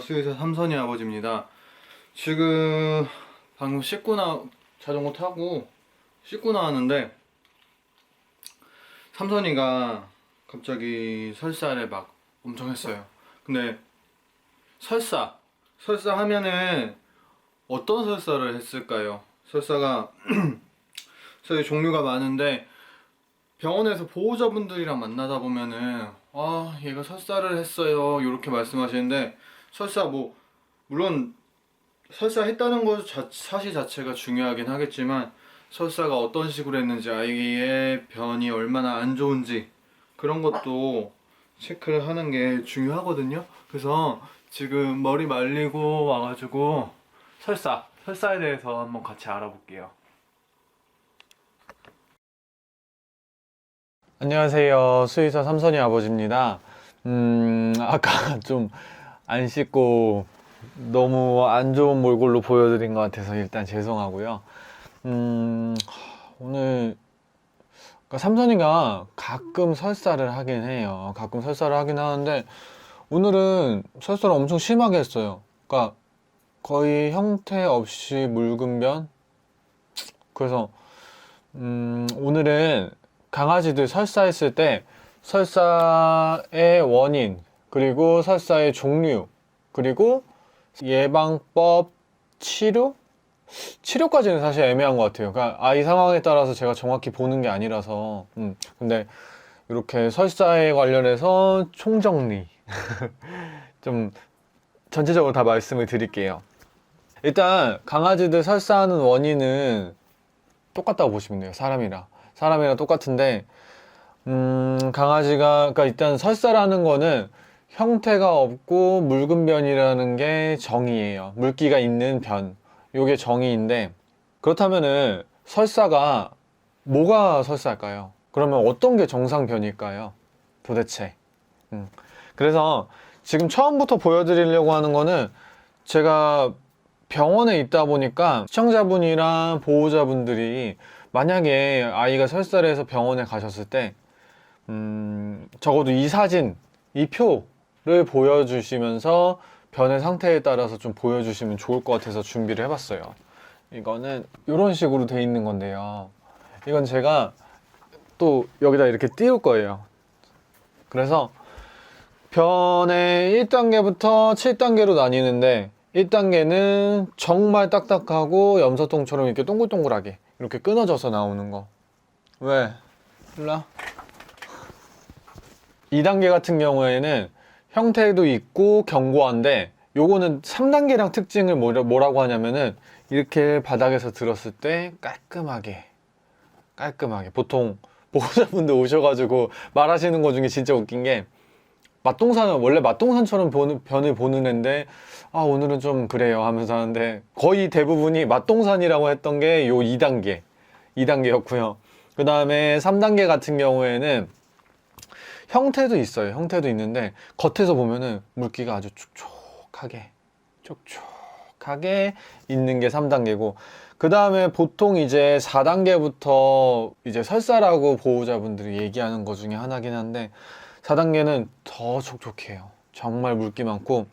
수의사 삼선이 아버지입니다. 지금 방금 자전거 타고 씻고 나왔는데 삼선이가 갑자기 설사를 막 엄청 했어요. 근데 설사 하면은 어떤 설사를 했을까요? 설사가 저희 종류가 많은데 병원에서 보호자분들이랑 만나다 보면은 얘가 설사를 했어요 이렇게 말씀하시는데, 설사 물론 설사했다는 것 사실 자체가 중요하긴 하겠지만 설사가 어떤 식으로 했는지, 아이의 변이 얼마나 안 좋은지 그런 것도 체크를 하는 게 중요하거든요. 그래서 지금 머리 말리고 와가지고 설사에 대해서 한번 같이 알아볼게요. 안녕하세요. 수의사 삼선이 아버지입니다. 아까 좀 안 씻고 너무 안 좋은 몰골로 보여드린 것 같아서 일단 죄송하고요. 오늘 삼선이가 가끔 설사를 하긴 해요. 가끔 설사를 하긴 하는데 오늘은 설사를 엄청 심하게 했어요. 그러니까 거의 형태 없이 묽은 변? 그래서 오늘은 강아지들 설사했을 때 설사의 원인, 그리고 설사의 종류, 그리고 예방법, 치료까지는 사실 애매한 것 같아요. 그러니까 아이 상황에 따라서 제가 정확히 보는 게 아니라서. 근데 이렇게 설사에 관련해서 총정리 좀 전체적으로 다 말씀을 드릴게요. 일단 강아지들 설사하는 원인은 똑같다고 보시면 돼요. 사람이랑 똑같은데, 강아지가, 그러니까 일단 설사라는 거는 형태가 없고 묽은 변이라는 게 정의예요. 물기가 있는 변. 요게 정의인데, 그렇다면은 설사가 뭐가 설사일까요? 그러면 어떤 게 정상 변일까요? 도대체. 그래서 지금 처음부터 보여드리려고 하는 거는, 제가 병원에 있다 보니까 시청자분이랑 보호자분들이 만약에 아이가 설사를 해서 병원에 가셨을 때 적어도 이 사진, 이 표를 보여주시면서 변의 상태에 따라서 좀 보여주시면 좋을 것 같아서 준비를 해봤어요. 이거는 이런 식으로 돼 있는 건데요. 이건 제가 또 여기다 이렇게 띄울 거예요. 그래서 변의 1단계부터 7단계로 나뉘는데, 1단계는 정말 딱딱하고 염소똥처럼 이렇게 동글동글하게 이렇게 끊어져서 나오는 거. 왜? 몰라? 2단계 같은 경우에는 형태도 있고 견고한데, 요거는 3단계랑 특징을 뭐라고 하냐면은 이렇게 바닥에서 들었을 때 깔끔하게 보통 보호자분들 오셔가지고 말하시는 거 중에 진짜 웃긴 게, 원래 맛동산처럼 변을 보는 애인데 오늘은 좀 그래요 하면서 하는데, 거의 대부분이 맛동산이라고 했던 게 요 2단계였고요. 그 다음에 3단계 같은 경우에는 형태도 있어요. 형태도 있는데 겉에서 보면은 물기가 아주 촉촉하게 있는 게 3단계고, 그 다음에 보통 이제 4단계부터 이제 설사라고 보호자분들이 얘기하는 것 중에 하나긴 한데, 4단계는 더 촉촉해요. 정말 물기 많고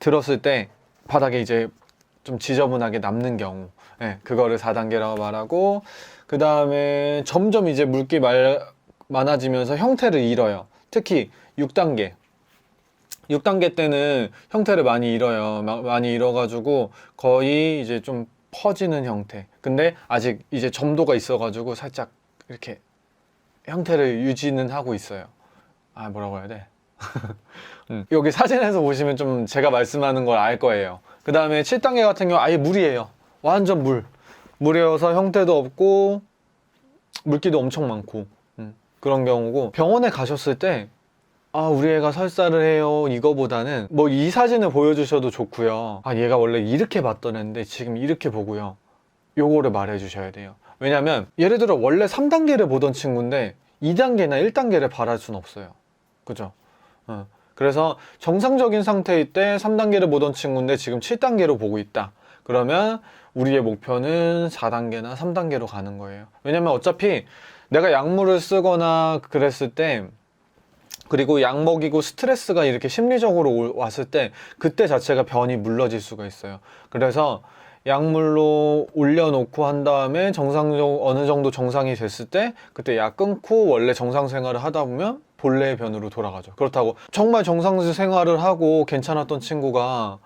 들었을 때 바닥에 이제 좀 지저분하게 남는 경우, 그거를 4단계라고 말하고, 그 다음에 점점 이제 물기 많아지면서 형태를 잃어요. 특히 6단계 때는 형태를 많이 잃어요. 많이 잃어가지고 거의 이제 좀 퍼지는 형태. 근데 아직 이제 점도가 있어가지고 살짝 이렇게 형태를 유지는 하고 있어요. 뭐라고 해야 돼? 여기 사진에서 보시면 좀 제가 말씀하는 걸 알 거예요. 그 다음에 7단계 같은 경우 아예 물이에요. 완전 물이어서 형태도 없고 물기도 엄청 많고, 그런 경우고, 병원에 가셨을 때 우리 애가 설사를 해요 이거보다는 이 사진을 보여주셔도 좋고요. 얘가 원래 이렇게 봤던 애인데 지금 이렇게 보고요, 요거를 말해 주셔야 돼요. 왜냐면 예를 들어 원래 3단계를 보던 친구인데 2단계나 1단계를 바랄 순 없어요. 그죠? 그래서 정상적인 상태일 때 3단계를 보던 친구인데 지금 7단계로 보고 있다. 그러면 우리의 목표는 4단계나 3단계로 가는 거예요. 왜냐면 어차피 내가 약물을 쓰거나 그랬을 때 그리고 약 먹이고 스트레스가 이렇게 심리적으로 왔을 때 그때 자체가 변이 물러질 수가 있어요. 그래서 약물로 올려놓고 한 다음에 정상적 어느 정도 정상이 됐을 때 그때 약 끊고 원래 정상 생활을 하다 보면 본래의 변으로 돌아가죠. 그렇다고 정말 정상 생활을 하고 괜찮았던 친구가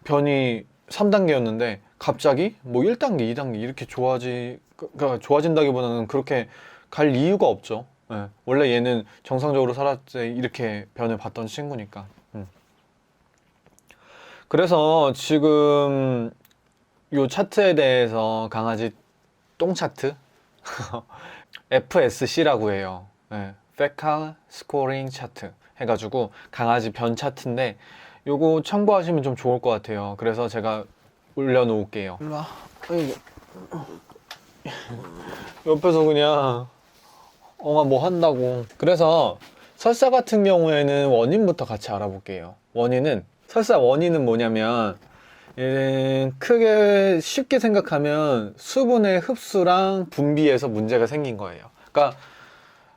변이 3단계였는데 갑자기 뭐 1단계, 2단계 이렇게 그러니까 좋아진다기보다는 그렇게 갈 이유가 없죠. 예. 원래 얘는 정상적으로 살았을 때 이렇게 변을 봤던 친구니까. 그래서 지금 요 차트에 대해서 강아지 똥 차트 FSC라고 해요. 예. Fecal Scoring 차트 해가지고 강아지 변 차트인데 요거 참고하시면 좀 좋을 것 같아요. 그래서 제가 올려놓을게요. 일로 와. 아이고. 옆에서 그냥 엉아 뭐 한다고. 그래서 설사 같은 경우에는 원인부터 같이 알아볼게요. 설사 원인은 뭐냐면 얘는 크게 쉽게 생각하면 수분의 흡수랑 분비에서 문제가 생긴 거예요. 그러니까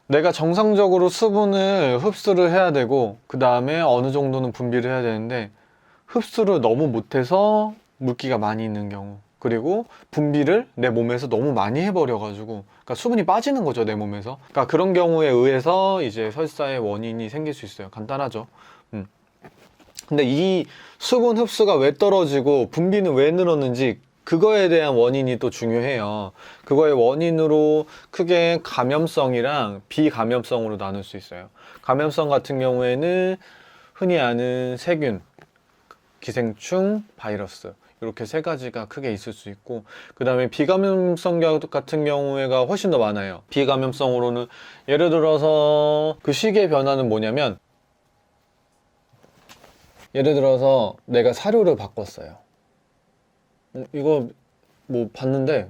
내가 정상적으로 수분을 흡수를 해야 되고 그 다음에 어느 정도는 분비를 해야 되는데 흡수를 너무 못해서 물기가 많이 있는 경우, 그리고 분비를 내 몸에서 너무 많이 해버려 가지고 그러니까 수분이 빠지는 거죠, 내 몸에서. 그러니까 그런 경우에 의해서 이제 설사의 원인이 생길 수 있어요. 간단하죠. 근데 이 수분 흡수가 왜 떨어지고 분비는 왜 늘었는지 그거에 대한 원인이 또 중요해요. 그거의 원인으로 크게 감염성이랑 비감염성으로 나눌 수 있어요. 감염성 같은 경우에는 흔히 아는 세균, 기생충, 바이러스 이렇게 세 가지가 크게 있을 수 있고, 그 다음에 비감염성 같은 경우에가 훨씬 더 많아요. 비감염성으로는 예를 들어서 그 시기의 변화는 뭐냐면, 예를 들어서 내가 사료를 바꿨어요. 이거 뭐 봤는데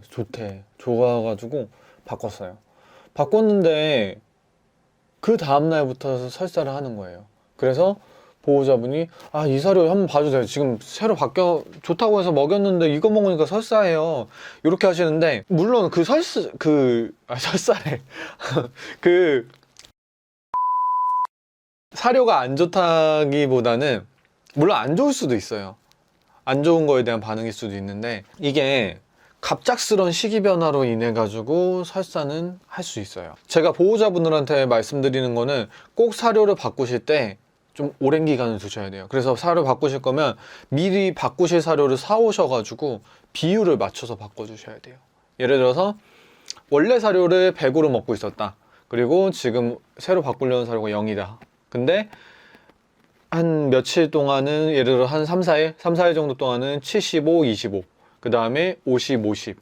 좋아가지고 바꿨어요. 바꿨는데 그 다음날부터 설사를 하는 거예요. 그래서 보호자분이 이 사료 한번 봐주세요. 지금 새로 바뀌어 좋다고 해서 먹였는데 이거 먹으니까 설사해요. 이렇게 하시는데, 물론 설사래. 그 사료가 안 좋다기보다는 물론 안 좋을 수도 있어요. 안 좋은 거에 대한 반응일 수도 있는데 이게 갑작스런 시기 변화로 인해 가지고 설사는 할 수 있어요. 제가 보호자분들한테 말씀드리는 거는 꼭 사료를 바꾸실 때 좀 오랜 기간을 두셔야 돼요. 그래서 사료 바꾸실 거면 미리 바꾸실 사료를 사 오셔가지고 비율을 맞춰서 바꿔주셔야 돼요. 예를 들어서 원래 사료를 100으로 먹고 있었다. 그리고 지금 새로 바꾸려는 사료가 0이다. 근데 한 며칠 동안은 예를 들어 한 3, 4일? 3, 4일 정도 동안은 75, 25. 그 다음에 50, 50.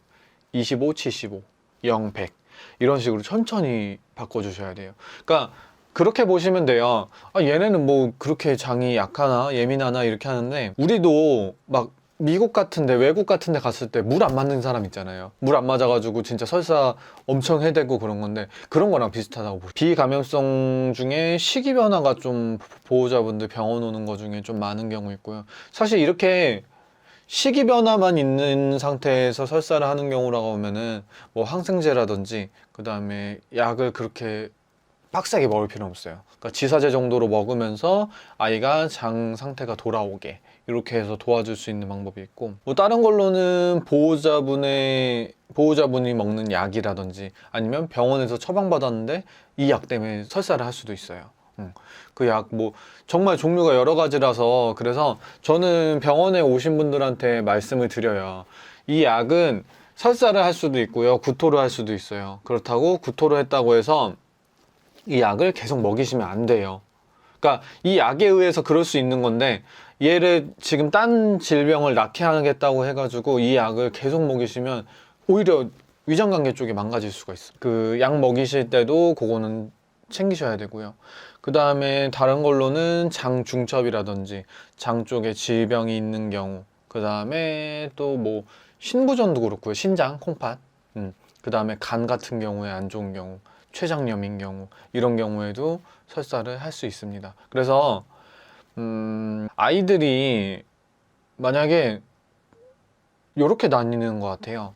25, 75. 0, 100. 이런 식으로 천천히 바꿔주셔야 돼요. 그러니까 그렇게 보시면 돼요. 얘네는 뭐 그렇게 장이 약하나 예민하나 이렇게 하는데, 우리도 막 미국 같은데 외국 같은데 갔을 때 물 안 맞는 사람 있잖아요. 물 안 맞아가지고 진짜 설사 엄청 해대고 그런 건데 그런 거랑 비슷하다고 보시죠. 비감염성 중에 시기 변화가 좀 보호자분들 병원 오는 거 중에 좀 많은 경우 있고요. 사실 이렇게 시기 변화만 있는 상태에서 설사를 하는 경우라고 하면은 뭐 항생제라든지 그 다음에 약을 그렇게 빡세게 먹을 필요는 없어요. 그러니까 지사제 정도로 먹으면서 아이가 장 상태가 돌아오게 이렇게 해서 도와줄 수 있는 방법이 있고, 뭐 다른 걸로는 보호자분이 먹는 약이라든지 아니면 병원에서 처방받았는데 이 약 때문에 설사를 할 수도 있어요. 그 약 뭐 정말 종류가 여러 가지라서, 그래서 저는 병원에 오신 분들한테 말씀을 드려요. 이 약은 설사를 할 수도 있고요, 구토를 할 수도 있어요. 그렇다고 구토를 했다고 해서 이 약을 계속 먹이시면 안 돼요. 그러니까 이 약에 의해서 그럴 수 있는 건데, 얘를 지금 딴 질병을 낫게 하겠다고 해가지고 이 약을 계속 먹이시면 오히려 위장관계 쪽이 망가질 수가 있어요. 그 약 먹이실 때도 그거는 챙기셔야 되고요. 그 다음에 다른 걸로는 장 중첩이라든지 장 쪽에 질병이 있는 경우, 그 다음에 또 뭐 신부전도 그렇고요. 신장, 콩팥. 그 다음에 간 같은 경우에 안 좋은 경우, 췌장염인 경우, 이런 경우에도 설사를 할 수 있습니다. 그래서 아이들이 만약에 이렇게 나뉘는 것 같아요.